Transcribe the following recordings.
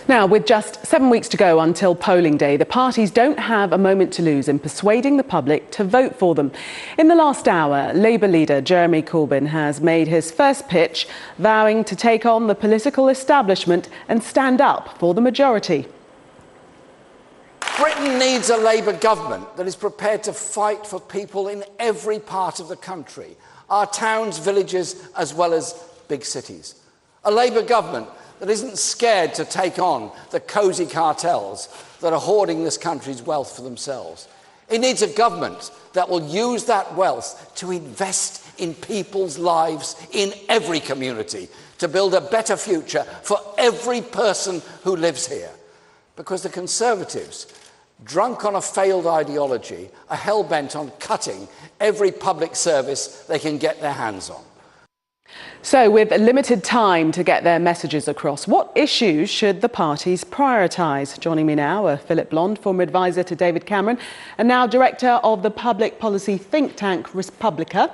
Now, with just 7 weeks to go until polling day, the parties don't have a moment to lose in persuading the public to vote for them. In the last hour, Labour leader Jeremy Corbyn has made his first pitch, vowing to take on the political establishment and stand up for the majority. Britain needs a Labour government that is prepared to fight for people in every part of the country, our towns, villages, as well as big cities. A Labour government that isn't scared to take on the cosy cartels that are hoarding this country's wealth for themselves. It needs a government that will use that wealth to invest in people's lives in every community, to build a better future for every person who lives here. Because the Conservatives, drunk on a failed ideology, are hell-bent on cutting every public service they can get their hands on. So, with limited time to get their messages across, what issues should the parties prioritise? Joining me now are Philip Blond, former advisor to David Cameron, and now director of the public policy think tank Respublica,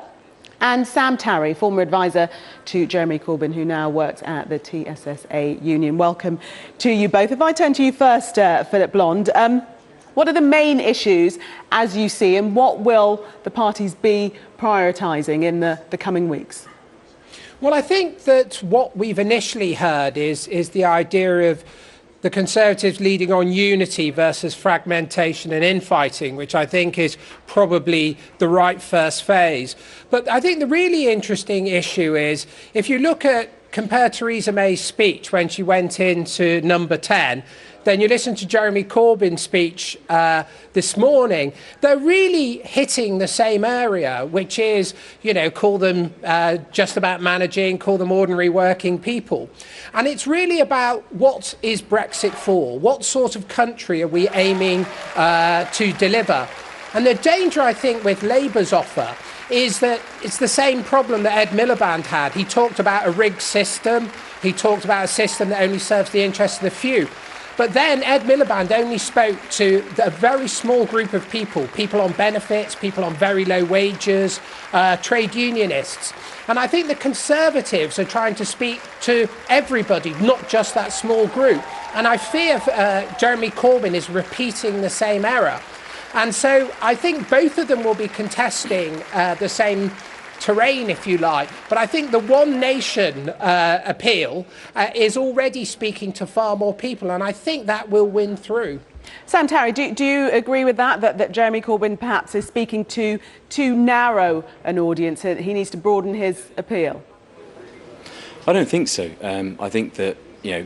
and Sam Tarry, former advisor to Jeremy Corbyn, who now works at the TSSA union. Welcome to you both. If I turn to you first, Philip Blond, what are the main issues as you see, and what will the parties be prioritising in the coming weeks? Well, I think that what we've initially heard is the idea of the Conservatives leading on unity versus fragmentation and infighting, which I think is probably the right first phase. But I think the really interesting issue is, if you compare Theresa May's speech when she went into number 10, then you listen to Jeremy Corbyn's speech this morning, they're really hitting the same area, which is, call them just about managing, call them ordinary working people. And it's really about what is Brexit for? What sort of country are we aiming to deliver? And the danger, I think, with Labour's offer is that it's the same problem that Ed Miliband had. He talked about a rigged system. He talked about a system that only serves the interests of the few. But then Ed Miliband only spoke to a very small group of people on benefits, people on very low wages, trade unionists. And I think the Conservatives are trying to speak to everybody, not just that small group. And I fear Jeremy Corbyn is repeating the same error. And so I think both of them will be contesting the same terrain, if you like. But I think the one nation appeal is already speaking to far more people, and I think that will win through. Sam Tarry, do you agree with that Jeremy Corbyn perhaps is speaking to too narrow an audience, that he needs to broaden his appeal? I don't think so. I think that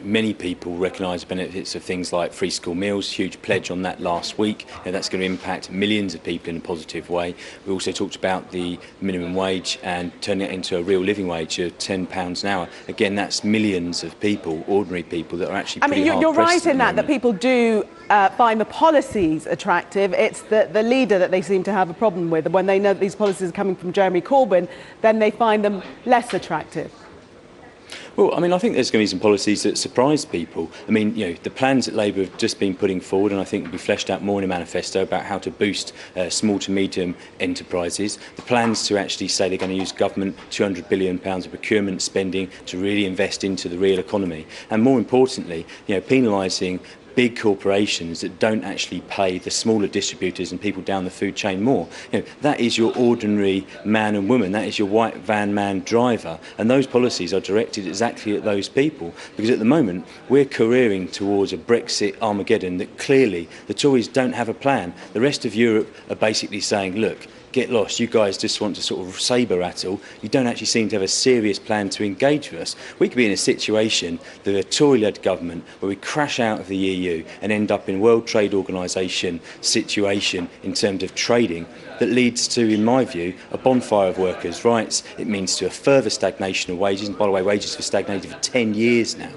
many people recognise the benefits of things like free school meals, huge pledge on that last week. That's going to impact millions of people in a positive way. We also talked about the minimum wage and turning it into a real living wage of £10 an hour. Again, that's millions of people, ordinary people, that are actually pretty hard-pressed. You're right in that people do find the policies attractive. It's the leader that they seem to have a problem with. And when they know that these policies are coming from Jeremy Corbyn, then they find them less attractive. Well, I think there's going to be some policies that surprise people. The plans that Labour have just been putting forward, and I think will be fleshed out more in a manifesto, about how to boost small to medium enterprises. The plans to actually say they're going to use government £200 billion of procurement spending to really invest into the real economy. And more importantly, penalising big corporations that don't actually pay the smaller distributors and people down the food chain more. That is your ordinary man and woman. That is your white van man driver. And those policies are directed exactly at those people. Because at the moment, we're careering towards a Brexit Armageddon that clearly the Tories don't have a plan. The rest of Europe are basically saying, look, get lost. You guys just want to sort of sabre rattle. You don't actually seem to have a serious plan to engage with us. We could be in a situation that a Tory-led government where we crash out of the EU and end up in World Trade Organisation situation in terms of trading that leads to, in my view, a bonfire of workers' rights. It means to a further stagnation of wages. And by the way, wages have stagnated for 10 years now.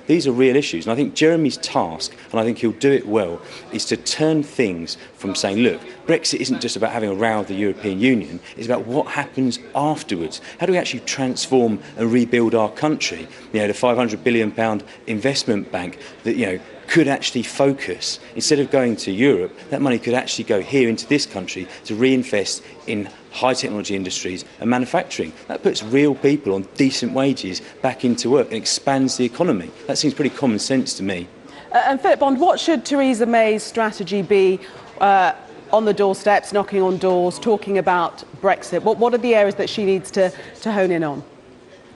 These are real issues. And I think Jeremy's task, and I think he'll do it well, is to turn things from saying, look, Brexit isn't just about having a row of the European Union is about what happens afterwards. How do we actually transform and rebuild our country? The £500 billion investment bank that, could actually focus, instead of going to Europe, that money could actually go here into this country to reinvest in high technology industries and manufacturing. That puts real people on decent wages back into work and expands the economy. That seems pretty common sense to me. And Philip Blond, what should Theresa May's strategy be on the doorsteps, knocking on doors, talking about Brexit? What are the areas that she needs to hone in on?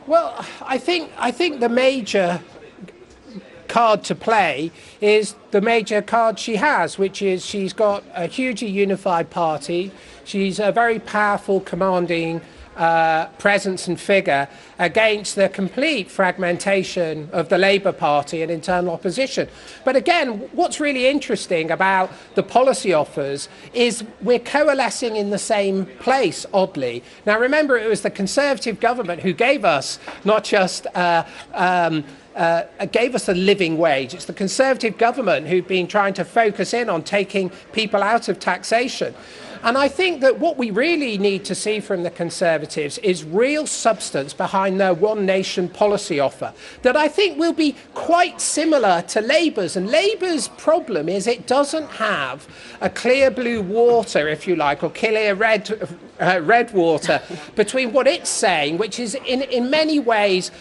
Well, I think the major card to play is the major card she has, which is she's got a hugely unified party. She's a very powerful, commanding presence and figure against the complete fragmentation of the Labour Party and internal opposition. But again, what's really interesting about the policy offers is we're coalescing in the same place, oddly. Now, remember, it was the Conservative government who gave us not just gave us a living wage. It's the Conservative government who've been trying to focus in on taking people out of taxation. And I think that what we really need to see from the Conservatives is real substance behind their one nation policy offer that I think will be quite similar to Labour's. And Labour's problem is it doesn't have a clear blue water, if you like, or clear red water between what it's saying, which is in many ways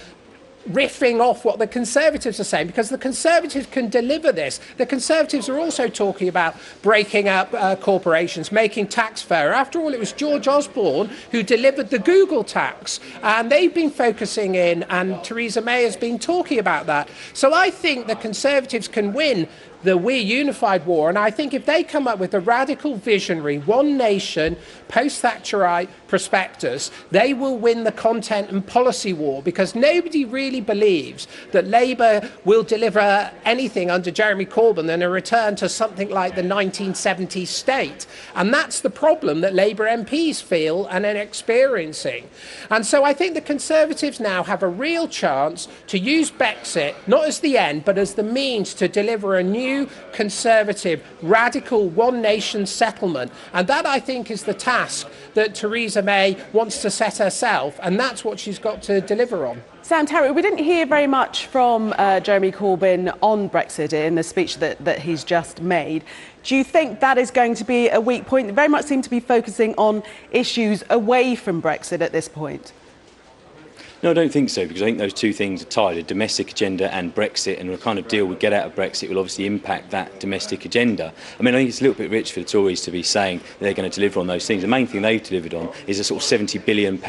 riffing off what the Conservatives are saying, because the Conservatives can deliver this. The Conservatives are also talking about breaking up corporations, making tax fairer. After all, it was George Osborne who delivered the Google tax, and they've been focusing in, and Theresa May has been talking about that. So I think the Conservatives can win the We're Unified war, and I think if they come up with a radical, visionary, one nation, post-Thatcherite prospectus, they will win the content and policy war, because nobody really believes that Labour will deliver anything under Jeremy Corbyn than a return to something like the 1970s state. And that's the problem that Labour MPs feel and are experiencing. And so I think the Conservatives now have a real chance to use Brexit, not as the end, but as the means to deliver a new Conservative, radical one nation settlement. And that, I think, is the task that Theresa May wants to set herself, and that's what she's got to deliver on. Sam Terry, we didn't hear very much from Jeremy Corbyn on Brexit in the speech that he's just made. Do you think that is going to be a weak point? They very much seem to be focusing on issues away from Brexit at this point. No, I don't think so, because I think those two things are tied, a domestic agenda and Brexit, and the kind of deal we get out of Brexit will obviously impact that domestic agenda. I mean, I think it's a little bit rich for the Tories to be saying they're going to deliver on those things. The main thing they've delivered on is a sort of £70 billion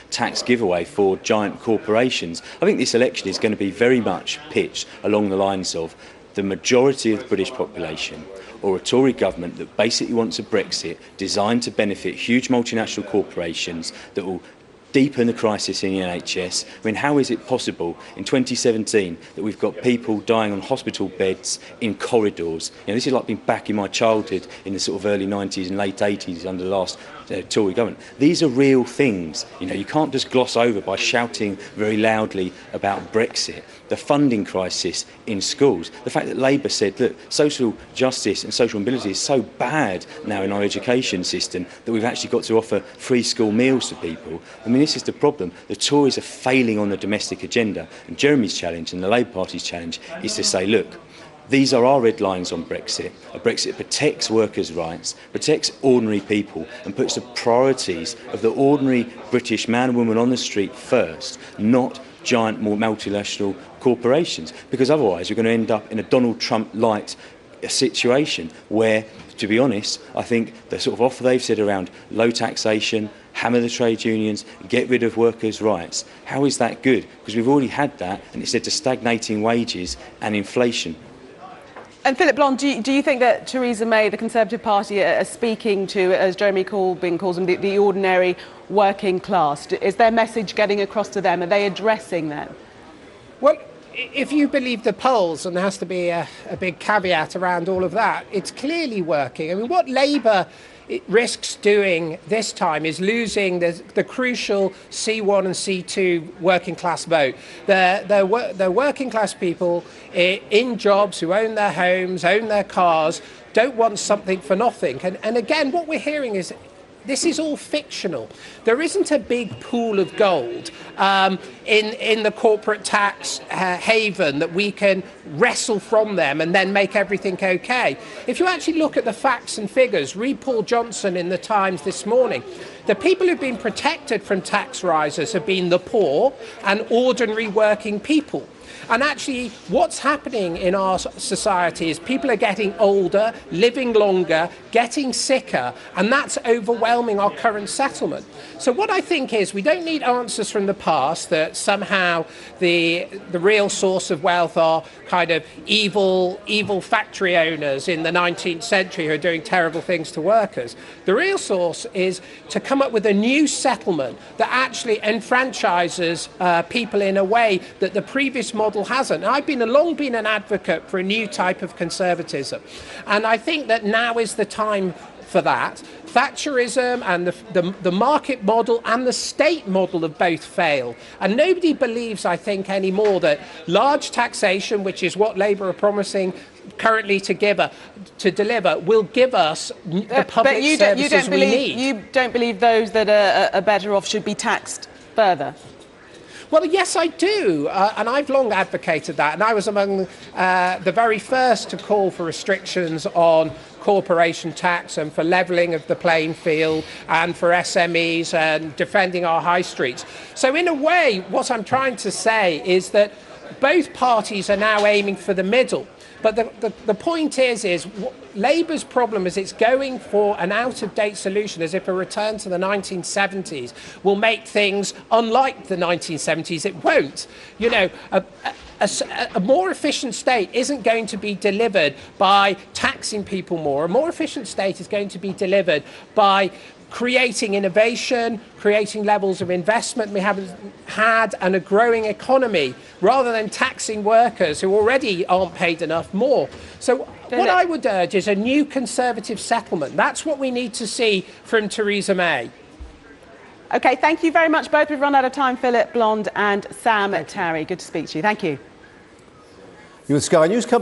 tax giveaway for giant corporations. I think this election is going to be very much pitched along the lines of the majority of the British population, or a Tory government that basically wants a Brexit designed to benefit huge multinational corporations that will deepen the crisis in the NHS. I mean, how is it possible in 2017 that we've got people dying on hospital beds in corridors? This is like being back in my childhood in the sort of early 90s and late 80s under the last Tory government. These are real things. You can't just gloss over by shouting very loudly about Brexit. The funding crisis in schools, the fact that Labour said, look, social justice and social mobility is so bad now in our education system that we've actually got to offer free school meals to people. I mean, this is the problem. The Tories are failing on the domestic agenda, and Jeremy's challenge and the Labour Party's challenge is to say, look, these are our red lines on Brexit. A Brexit protects workers' rights, protects ordinary people, and puts the priorities of the ordinary British man and woman on the street first, not giant, more multinational corporations. Because otherwise we're going to end up in a Donald Trump-light situation where, to be honest, I think the sort of offer they've said around low taxation, hammer the trade unions, get rid of workers' rights, how is that good? Because we've already had that, and it's led to stagnating wages and inflation. And Philip Blond, do you think that Theresa May, the Conservative Party, are speaking to, as Jeremy Corbyn calls them, the ordinary working class? Is their message getting across to them? Are they addressing them? Well, if you believe the polls, and there has to be a big caveat around all of that, it's clearly working. I mean, what Labour risks doing this time is losing the crucial C1 and C2 working class vote. They're working class people in jobs who own their homes, own their cars, don't want something for nothing. And again, what we're hearing is this is all fictional. There isn't a big pool of gold in the corporate tax haven that we can wrestle from them and then make everything okay. If you actually look at the facts and figures, read Paul Johnson in the Times this morning, the people who've been protected from tax rises have been the poor and ordinary working people. And actually, what's happening in our society is people are getting older, living longer, getting sicker, and that's overwhelming our current settlement. So what I think is we don't need answers from the past that somehow the real source of wealth are kind of evil factory owners in the 19th century who are doing terrible things to workers. The real source is to come up with a new settlement that actually enfranchises people in a way that the previous model hasn't. I've long been an advocate for a new type of conservatism, and I think that now is the time for that. Thatcherism and the market model and the state model have both failed, and nobody believes, I think, anymore that large taxation, which is what Labour are promising currently to deliver, will give us the public services we need. You don't believe those that are better off should be taxed further? Well, yes, I do, and I've long advocated that, and I was among the very first to call for restrictions on corporation tax and for levelling of the playing field and for SMEs and defending our high streets. So in a way, what I'm trying to say is that both parties are now aiming for the middle. But the point is Labour's problem is it's going for an out-of-date solution, as if a return to the 1970s will make things unlike the 1970s. It won't. You know, a more efficient state isn't going to be delivered by taxing people more. A more efficient state is going to be delivered by creating innovation, creating levels of investment we haven't had, and a growing economy, rather than taxing workers who already aren't paid enough more. So what I would urge is a new Conservative settlement. That's what we need to see from Theresa May. OK, thank you very much both. We've run out of time, Philip Blond and Sam Tarry. Good to speak to you. Thank you. You with Sky News.